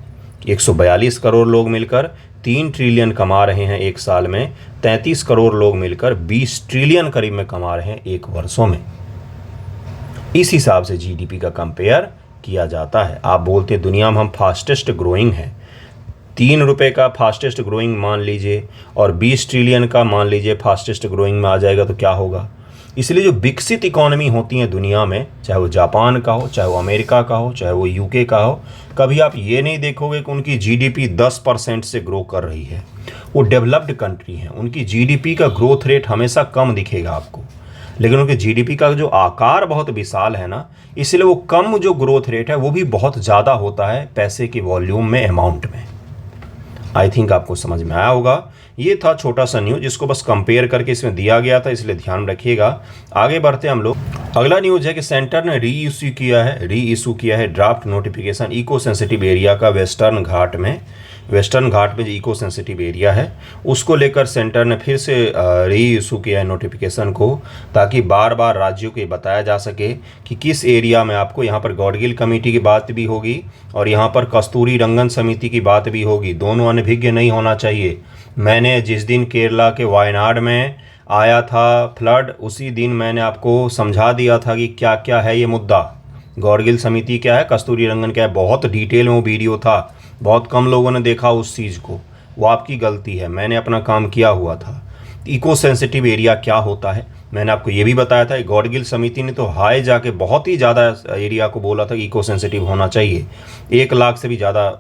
142 करोड़ लोग मिलकर 3 ट्रिलियन कमा रहे हैं एक साल में, 33 करोड़ लोग मिलकर 20 ट्रिलियन करीब में कमा रहे हैं एक वर्षों में। इस हिसाब से जीडीपी का कंपेयर किया जाता है। आप बोलते हैं दुनिया में हम फास्टेस्ट ग्रोइंग हैं, 3 रुपये का फास्टेस्ट ग्रोइंग मान लीजिए और 20 ट्रिलियन का मान लीजिए फास्टेस्ट ग्रोइंग में आ जाएगा तो क्या होगा। इसलिए जो विकसित इकोनॉमी होती हैं दुनिया में, चाहे वो जापान का हो, चाहे वो अमेरिका का हो, चाहे वो यूके का हो, कभी आप ये नहीं देखोगे कि उनकी जीडीपी 10% से ग्रो कर रही है। वो डेवलप्ड कंट्री हैं, उनकी जीडीपी का ग्रोथ रेट हमेशा कम दिखेगा आपको, लेकिन उनके जीडीपी का जो आकार बहुत विशाल है ना, इसलिए वो कम जो ग्रोथ रेट है वो भी बहुत ज़्यादा होता है पैसे की वॉल्यूम में, अमाउंट में। आई थिंक आपको समझ में आया होगा। ये था छोटा सा न्यूज़ जिसको बस कंपेयर करके इसमें दिया गया था, इसलिए ध्यान रखिएगा। आगे बढ़ते हैं हम लोग। अगला न्यूज़ है कि सेंटर ने री इशू किया है draft notification eco sensitive area का वेस्टर्न घाट में जो इको सेंसिटिव एरिया है उसको लेकर सेंटर ने फिर से री इशू किया है नोटिफिकेशन को, ताकि बार बार राज्यों को ये बताया जा सके कि किस एरिया में आपको, यहाँ पर गॉडगिल कमेटी की बात भी होगी और यहाँ पर कस्तूरी रंगन समिति की बात भी होगी। दोनों अनभिज्ञ नहीं होना चाहिए। मैंने जिस दिन केरला के वायनाड में आया था फ्लड, उसी दिन मैंने आपको समझा दिया था कि क्या क्या है ये मुद्दा, गॉडगिल समिति क्या है, कस्तूरी रंगन क्या है। बहुत डिटेल में वो वीडियो था, बहुत कम लोगों ने देखा उस चीज़ को। वो आपकी गलती है, मैंने अपना काम किया हुआ था। इको सेंसिटिव एरिया क्या होता है मैंने आपको ये भी बताया था। गॉडगिल समिति ने तो हाई जाके बहुत ही ज़्यादा एरिया को बोला था कि इको सेंसिटिव होना चाहिए, 1 लाख से भी ज़्यादा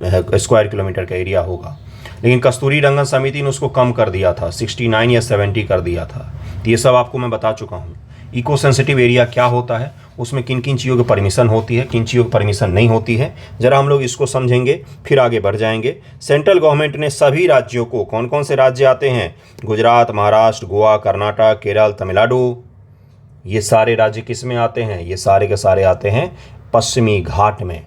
स्क्वायर किलोमीटर का एरिया होगा, लेकिन कस्तूरी रंगन समिति ने उसको कम कर दिया था, 69 या 70 कर दिया था। ये सब आपको मैं बता चुका हूँ। इको सेंसिटिव एरिया क्या होता है, उसमें किन किन चीज़ों की परमिशन होती है, किन चीज़ों की परमिशन नहीं होती है, ज़रा हम लोग इसको समझेंगे फिर आगे बढ़ जाएंगे। सेंट्रल गवर्नमेंट ने सभी राज्यों को, कौन कौन से राज्य आते हैं, गुजरात, महाराष्ट्र, गोवा, कर्नाटक, केरल, तमिलनाडु, ये सारे राज्य किस में आते हैं, ये सारे के सारे आते हैं पश्चिमी घाट में।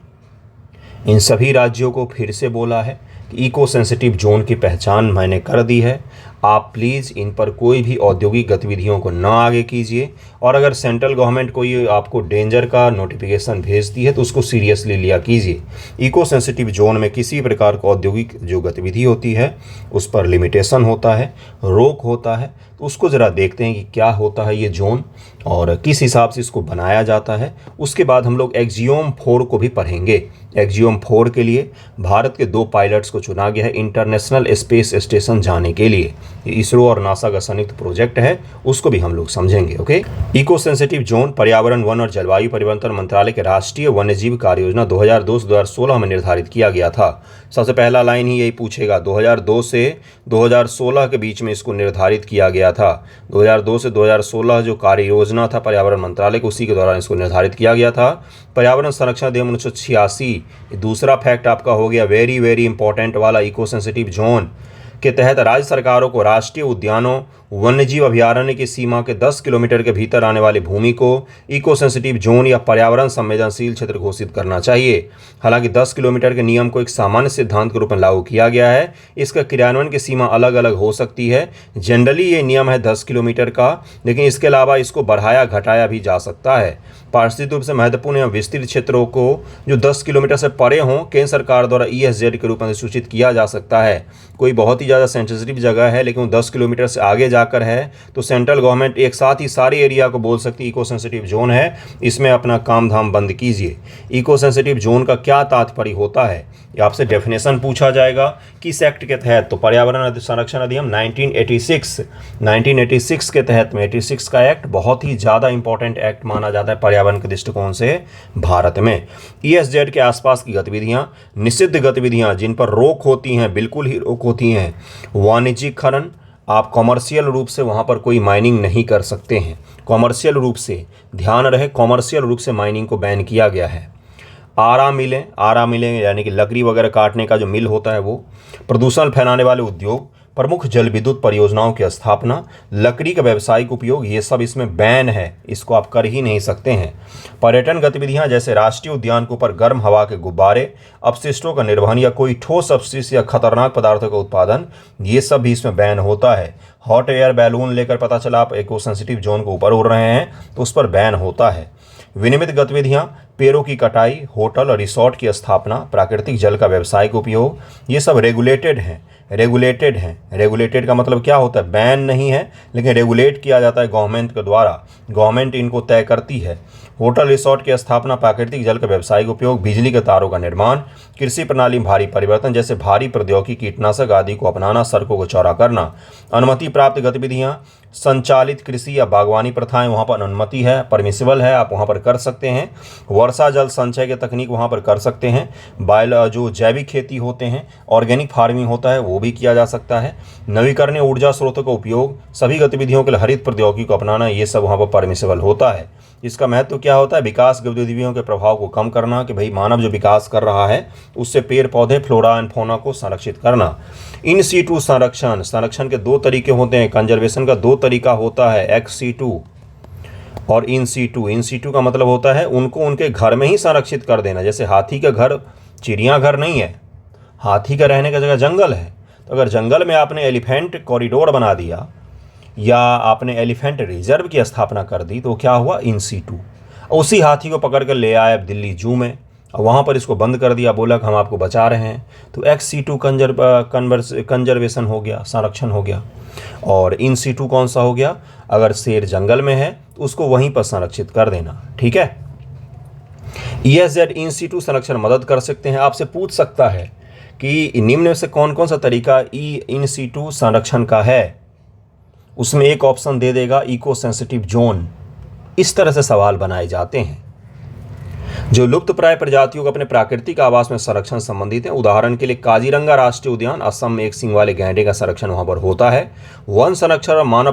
इन सभी राज्यों को फिर से बोला है कि इको सेंसिटिव जोन की पहचान मैंने कर दी है, आप प्लीज़ इन पर कोई भी औद्योगिक गतिविधियों को न आगे कीजिए, और अगर सेंट्रल गवर्नमेंट कोई आपको डेंजर का नोटिफिकेशन भेजती है तो उसको सीरियसली लिया कीजिए। इको सेंसिटिव जोन में किसी प्रकार का औद्योगिक जो गतिविधि होती है उस पर लिमिटेशन होता है, रोक होता है, तो उसको ज़रा देखते हैं कि क्या होता है ये जोन और किस हिसाब से इसको बनाया जाता है। उसके बाद हम लोग एक्जियोम 4 को भी पढ़ेंगे। एक्जियोम 4 के लिए भारत के 2 पायलट्स को चुना गया है इंटरनेशनल स्पेस स्टेशन जाने के लिए। इसरो और नासा का संयुक्त प्रोजेक्ट है, उसको भी हम लोग समझेंगे। ओके, इको सेंसिटिव जोन पर्यावरण, वन और जलवायु परिवर्तन मंत्रालय के राष्ट्रीय वन्यजीव कार्य योजना 2002 से 2016 में निर्धारित किया गया था। सबसे पहला लाइन ही यही पूछेगा, 2002 से 2016 के बीच में इसको निर्धारित किया गया था। 2002 से 2016 जो कार्य योजना था पर्यावरण मंत्रालय को, उसी के दौरान इसको निर्धारित किया गया था। पर्यावरण संरक्षण अधिनियम 1986 दूसरा फैक्ट आपका हो गया, वेरी वेरी इंपॉर्टेंट वाला। इको सेंसिटिव जोन के तहत राज्य सरकारों को राष्ट्रीय उद्यानों, वन्यजीव अभयारण्य की सीमा के 10 किलोमीटर के भीतर आने वाली भूमि को इको सेंसिटिव जोन या पर्यावरण संवेदनशील क्षेत्र घोषित करना चाहिए। हालांकि 10 किलोमीटर के नियम को एक सामान्य सिद्धांत के रूप में लागू किया गया है। इसका क्रियान्वयन की सीमा अलग अलग हो सकती है। जनरली ये नियम है 10 किलोमीटर का, लेकिन इसके अलावा इसको बढ़ाया घटाया भी जा सकता है। पारिस्थितिक रूप से महत्वपूर्ण एवं विस्तृत क्षेत्रों को जो 10 किलोमीटर से परे हों, केंद्र सरकार द्वारा ESZ के रूप में सूचित किया जा सकता है। कोई बहुत ही ज़्यादा सेंसिटिव जगह है लेकिन 10 किलोमीटर से आगे जाकर है तो सेंट्रल गवर्नमेंट एक साथ ही सारे एरिया को बोल सकती है इको सेंसिटिव जोन है, इसमें अपना काम धाम बंद कीजिए। इको सेंसिटिव जोन का क्या तात्पर्य होता है, ये आपसे डेफिनेशन पूछा जाएगा किस एक्ट के तहत, तो पर्यावरण संरक्षण अधिनियम 1986 के तहत में 86 का एक्ट बहुत ही ज़्यादा इंपॉर्टेंट एक्ट माना जाता है पर्यावरण के दृष्टिकोण से भारत में। ESZ के आसपास की गतिविधियां, निषिद्ध गतिविधियां जिन पर रोक होती हैं, बिल्कुल ही रोक होती हैं। वाणिज्यिक खनन, आप कॉमर्शियल रूप से वहाँ पर कोई माइनिंग नहीं कर सकते हैं। कॉमर्शियल रूप से ध्यान रहे, कॉमर्शियल रूप से माइनिंग को बैन किया गया है। आरा मिलें यानी कि लकड़ी वगैरह काटने का जो मिल होता है वो, प्रदूषण फैलाने वाले उद्योग, प्रमुख जल विद्युत परियोजनाओं की स्थापना, लकड़ी का व्यावसायिक उपयोग, ये सब इसमें बैन है, इसको आप कर ही नहीं सकते हैं। पर्यटन गतिविधियां जैसे राष्ट्रीय उद्यान के ऊपर गर्म हवा के गुब्बारे, अपशिष्टों का निर्वहन या कोई ठोस अपशिष्ट या खतरनाक पदार्थों का उत्पादन, ये सब भी इसमें बैन होता है। हॉट एयर बैलून लेकर पता चला आप इको सेंसिटिव जोन को ऊपर उड़ रहे हैं तो उस पर बैन होता है। विनियमित गतिविधियां, पेड़ों की कटाई, होटल और रिसोर्ट की स्थापना, प्राकृतिक जल का व्यावसायिक उपयोग, ये सब रेगुलेटेड हैं। रेगुलेटेड का मतलब क्या होता है? बैन नहीं है, लेकिन रेगुलेट किया जाता है गवर्नमेंट के द्वारा। गवर्नमेंट इनको तय करती है। होटल रिसोर्ट की स्थापना, प्राकृतिक जल का व्यावसायिक उपयोग, बिजली के तारों का निर्माण, कृषि प्रणाली में भारी परिवर्तन जैसे भारी प्रौद्योगिकी, कीटनाशक आदि को अपनाना, सड़कों को चौड़ा करना, अनुमति प्राप्त गतिविधियां, संचालित कृषि या बागवानी प्रथाएं, वहाँ पर अनुमति है, परमिसिबल है, आप वहाँ पर कर सकते हैं। वर्षा जल संचय की तकनीक वहाँ पर कर सकते हैं। जो जैविक खेती होते हैं, ऑर्गेनिक फार्मिंग होता है, वो भी किया जा सकता है। नवीकरणीय ऊर्जा स्रोतों का उपयोग, सभी गतिविधियों के लिए हरित प्रौद्योगिकी को अपनाना, ये सब वहाँ पर परमिसिबल होता है। इसका महत्व क्या होता है? विकास गतिविधियों के प्रभाव को कम करना, कि भाई मानव जो विकास कर रहा है उससे पेड़ पौधे, फ्लोरा एंड फौना को संरक्षित करना। इन सीटू संरक्षण के दो तरीके होते हैं। कंजर्वेशन का दो तरीका होता है, एक्स सीटू और इन सीटू का मतलब होता है उनको उनके घर में ही संरक्षित कर देना। जैसे हाथी का घर चिड़ियाघर नहीं है, हाथी का रहने का जगह जंगल है। तो अगर जंगल में आपने एलिफेंट कॉरिडोर बना दिया या आपने एलिफेंट रिजर्व की स्थापना कर दी, तो क्या हुआ? In situ. उसी हाथी को पकड़ कर ले आए दिल्ली जू में और वहाँ पर इसको बंद कर दिया, बोला कि हम आपको बचा रहे हैं, तो एक्स सीटू कंजर्वेशन हो गया, संरक्षण हो गया। और इन सीटू कौन सा हो गया? अगर शेर जंगल में है तो उसको वहीं पर संरक्षित कर देना। ठीक है। ESZ इन सीटू संरक्षण मदद कर सकते हैं। आपसे पूछ सकता है कि निम्न में से कौन कौन सा तरीका इन सीटू संरक्षण का है? उसमें एक ऑप्शन दे देगा, इको सेंसिटिव जोन। इस तरह से सवाल बनाए जाते हैं। जो लुप्तप्राय प्रजातियों को अपने प्राकृतिक आवास में संरक्षण संबंधित है। उदाहरण के लिए काजीरंगा राष्ट्रीय उद्यान, असम में एक सींग वाले गैंडे का संरक्षण वहां पर होता है। वन संरक्षण और मानव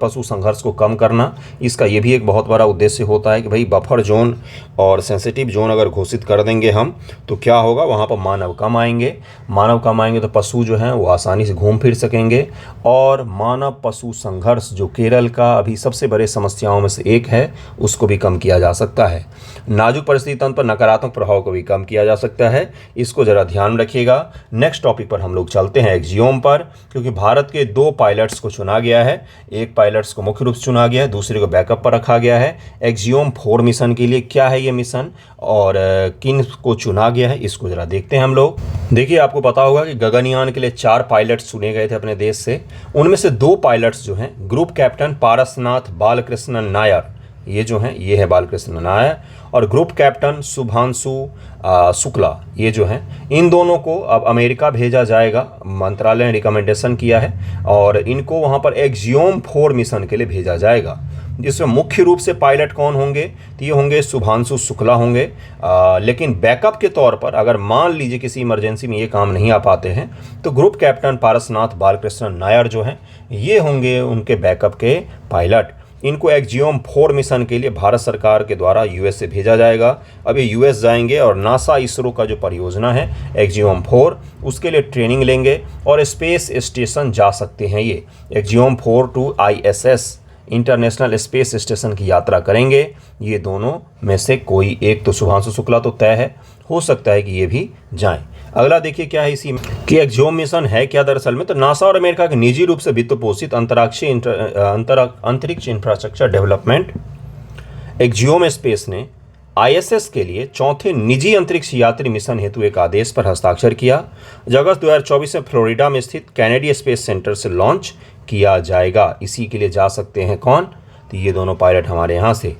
पशु संघर्ष को कम करना, इसका ये भी एक बहुत बड़ा उद्देश्य होता है कि भाई बफर जोन और सेंसिटिव जोन अगर घोषित कर देंगे हम, तो क्या होगा? वहाँ पर मानव कम आएंगे तो पशु जो हैं वो आसानी से घूम फिर सकेंगे। और मानव पशु संघर्ष जो केरल का अभी सबसे बड़े समस्याओं में से एक है, उसको भी कम किया जा सकता है। नाजुक परिस्थिति तंत्र पर नकारात्मक प्रभाव को भी कम किया जा सकता है। इसको जरा ध्यान रखिएगा। नेक्स्ट टॉपिक पर हम लोग चलते हैं, एक्जियोम पर, क्योंकि भारत के दो पायलट्स को चुना गया है। एक पायलट्स को मुख्य रूप से चुना गया है, दूसरे को बैकअप पर रखा गया है। एक्जियोम 4 मिशन के लिए क्या है ये मिशन और किन को चुना गया है, इसको जरा देखते हैं हम लोग। देखिए, आपको पता होगा कि गगनयान के लिए 4 पायलट्स चुने गए थे अपने देश से। उनमें से 2 पायलट्स जो हैं, ग्रुप कैप्टन पारसनाथ बालकृष्णन नायर, ये जो हैं ये है बालकृष्ण नायर, और ग्रुप कैप्टन शुभांशु शुक्ला, ये जो हैं, इन दोनों को अब अमेरिका भेजा जाएगा। मंत्रालय ने रिकमेंडेशन किया है और इनको वहाँ पर एक्जियोम 4 मिशन के लिए भेजा जाएगा। जिसमें मुख्य रूप से पायलट कौन होंगे? तो ये होंगे शुभांशु शुक्ला होंगे। लेकिन बैकअप के तौर पर अगर मान लीजिए किसी इमरजेंसी में ये काम नहीं आ पाते हैं, तो ग्रुप कैप्टन पारसनाथ बालकृष्णन नायर जो हैं, ये होंगे उनके बैकअप के पायलट। इनको एक्जियोम 4 मिशन के लिए भारत सरकार के द्वारा यूएस से भेजा जाएगा। अब ये यूएस जाएंगे और नासा इसरो का जो परियोजना है एक्जियोम 4, उसके लिए ट्रेनिंग लेंगे और स्पेस स्टेशन जा सकते हैं। ये Axiom 4 to ISS International Space Station की यात्रा करेंगे। ये दोनों में से कोई एक, तो शुभांशु शुक्ला तो तय है, हो सकता है कि ये भी जाएं। अगला देखिए क्या है इसी में कि एक्जियोम मिशन है क्या दरअसल में। तो नासा और अमेरिका के निजी रूप से वित्त पोषित अंतरिक्ष इंफ्रास्ट्रक्चर डेवलपमेंट एक्जियोम स्पेस ने ISS के लिए 4थे निजी अंतरिक्ष यात्री मिशन हेतु एक आदेश पर हस्ताक्षर किया। अगस्त 2024 में फ्लोरिडा में स्थित कैनेडी स्पेस सेंटर से लॉन्च किया जाएगा। इसी के लिए जा सकते हैं कौन? तो ये दोनों पायलट हमारे यहाँ से।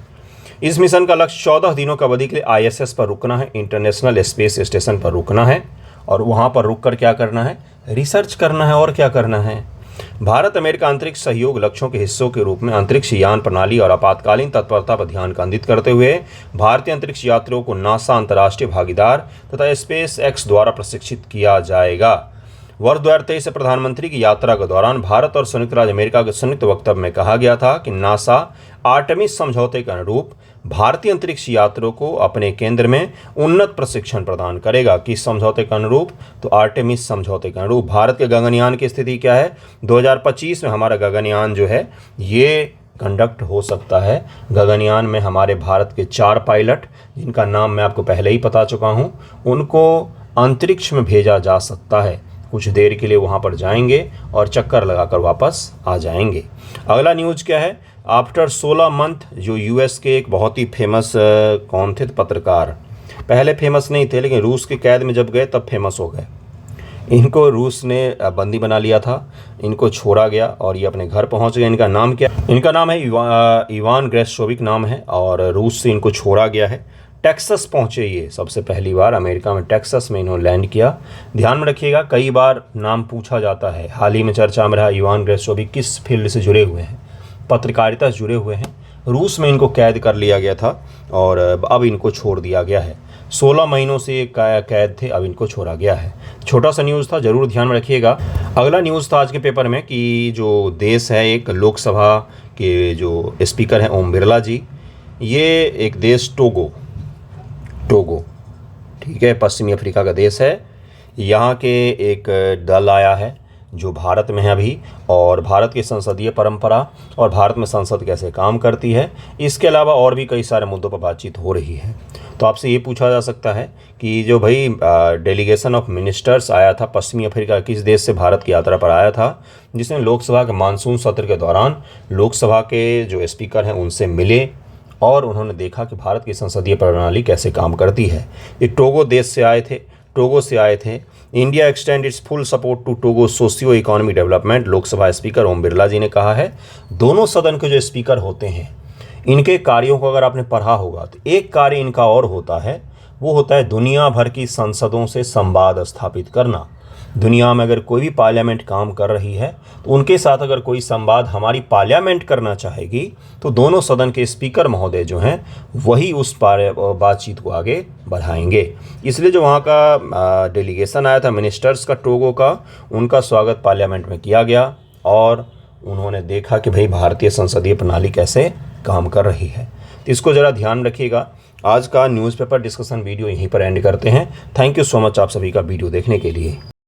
इस मिशन का लक्ष्य 14 दिनों का अवधि के लिए ISS पर रुकना है, इंटरनेशनल स्पेस स्टेशन पर रुकना है और वहाँ पर रुक कर क्या करना है? रिसर्च करना है। और क्या करना है? भारत अमेरिका अंतरिक्ष सहयोग लक्ष्यों के हिस्सों के रूप में अंतरिक्ष यान प्रणाली और आपातकालीन तत्परता पर ध्यान केंद्रित करते हुए भारतीय अंतरिक्ष यात्रियों को नासा अंतर्राष्ट्रीय भागीदार तथा स्पेस एक्स द्वारा प्रशिक्षित किया जाएगा। वर्ष 2023 से प्रधानमंत्री की यात्रा के दौरान भारत और संयुक्त राज्य अमेरिका के संयुक्त वक्तव्य में कहा गया था कि नासा आर्टेमिस समझौते के अनुरूप भारतीय अंतरिक्ष यात्रियों को अपने केंद्र में उन्नत प्रशिक्षण प्रदान करेगा। किस समझौते के अनुरूप? तो आर्टेमिस समझौते के अनुरूप। भारत के गगनयान की स्थिति क्या है? 2025 में हमारा गगनयान जो है ये कंडक्ट हो सकता है। गगनयान में हमारे भारत के 4 पायलट, जिनका नाम मैं आपको पहले ही बता चुका हूँ, उनको अंतरिक्ष में भेजा जा सकता है। कुछ देर के लिए वहाँ पर जाएंगे और चक्कर लगाकर वापस आ जाएंगे। अगला न्यूज़ क्या है? आफ्टर 16 मंथ जो यूएस के एक बहुत ही फेमस कौन थे पत्रकार, पहले फेमस नहीं थे लेकिन रूस की कैद में जब गए तब फेमस हो गए। इनको रूस ने बंदी बना लिया था, इनको छोड़ा गया और ये अपने घर पहुंच गए। इनका नाम क्या? इनका नाम है इवान ग्रेशोविक नाम है और रूस से इनको छोड़ा गया है। टेक्सास पहुंचे ये सबसे पहली बार, अमेरिका में टेक्सास में इन्होंने लैंड किया। ध्यान में रखिएगा, कई बार नाम पूछा जाता है। हाल ही में चर्चा में रहा इवान ग्रेशोविक किस फील्ड से जुड़े हुए हैं, पत्रकारिता से जुड़े हुए हैं। रूस में इनको कैद कर लिया गया था और अब इनको छोड़ दिया गया है। 16 महीनों से कैद थे, अब इनको छोड़ा गया है। छोटा सा न्यूज़ था, ज़रूर ध्यान में रखिएगा। अगला न्यूज़ था आज के पेपर में कि जो देश है, एक लोकसभा के जो स्पीकर हैं ओम बिरला जी, ये एक देश टोगो, ठीक है, पश्चिमी अफ्रीका का देश है। यहाँ के एक दल आया है जो भारत में है अभी, और भारत की संसदीय परंपरा और भारत में संसद कैसे काम करती है, इसके अलावा और भी कई सारे मुद्दों पर बातचीत हो रही है। तो आपसे ये पूछा जा सकता है कि जो भाई डेलीगेशन ऑफ मिनिस्टर्स आया था पश्चिमी अफ्रीका, किस देश से भारत की यात्रा पर आया था, जिसने लोकसभा के मानसून सत्र के दौरान लोकसभा के जो स्पीकर हैं उनसे मिले और उन्होंने देखा कि भारत की संसदीय प्रणाली कैसे काम करती है। ये टोगो देश से आए थे, टोगो से आए थे। India extend its full support to Togo socio economic development, Lok Sabha speaker Om Birla ji ने कहा है। दोनों सदन के जो स्पीकर होते हैं, इनके कार्यों को अगर आपने पढ़ा होगा तो एक कार्य इनका और होता है, वो होता है दुनिया भर की संसदों से संवाद स्थापित करना। दुनिया में अगर कोई भी पार्लियामेंट काम कर रही है तो उनके साथ अगर कोई संवाद हमारी पार्लियामेंट करना चाहेगी तो दोनों सदन के स्पीकर महोदय जो हैं वही उस बातचीत को आगे बढ़ाएंगे। इसलिए जो वहाँ का डेलीगेशन आया था मिनिस्टर्स का, टोगो का, उनका स्वागत पार्लियामेंट में किया गया और उन्होंने देखा कि भाई भारतीय संसदीय प्रणाली कैसे काम कर रही है। तो इसको ज़रा ध्यान रखिएगा। आज का न्यूज़पेपर डिस्कशन वीडियो यहीं पर एंड करते हैं। थैंक यू सो मच आप सभी का वीडियो देखने के लिए।